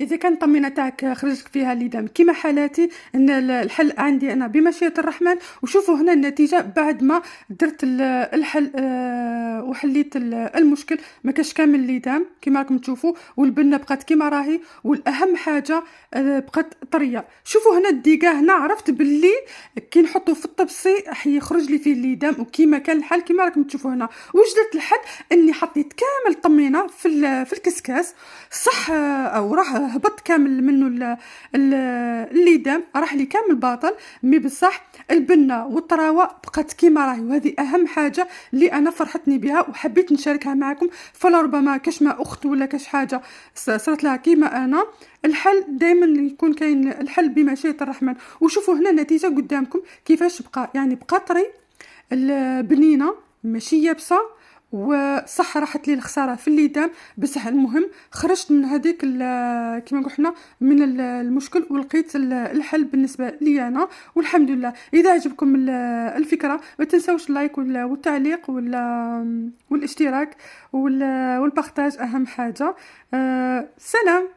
اذا كان الطمينه تاعك خرجت فيها اللدام كيما حالاتي، ان الحل عندي انا بمشيئه الرحمن. وشوفوا هنا النتيجه بعد ما درت الحل، وحليت المشكل. ما كاش كامل اللدام كيما راكم تشوفوا، والبنه بقات كيما راهي، والاهم حاجه بقات طريه. شوفوا هنا الدقيقه، هنا عرفت باللي كي نحطه في الطبسي راح يخرج لي فيه اللدام، وكيما كان الحل كيما راكم تشوفوا هنا. واش درت الحل؟ اني حطيت كامل الطمينه في الكسكاس، صح، او راح هبط كامل منه الليدام، راح لي كامل باطل. مي بصح البنه والطراوه بقات كيما راهي، وهذه اهم حاجه اللي انا فرحتني بها وحبيت نشاركها معكم. فلربما كاش ما اخت ولا كاش حاجه صارت لها كيما انا، الحل دائما يكون كاين الحل بمشيئه الرحمن. وشوفوا هنا النتيجه قدامكم كيفاش بقى، يعني بقى طري، البنينه ماشي يابسه. وصح راحت لي الخساره في الليدام، بصح المهم خرجت من هذيك كيما قلنا من المشكل، ولقيت الحل بالنسبه لي انا، والحمد لله. اذا عجبكم الفكره ما تنسوش اللايك والتعليق والاشتراك والبارتاج، اهم حاجه. سلام.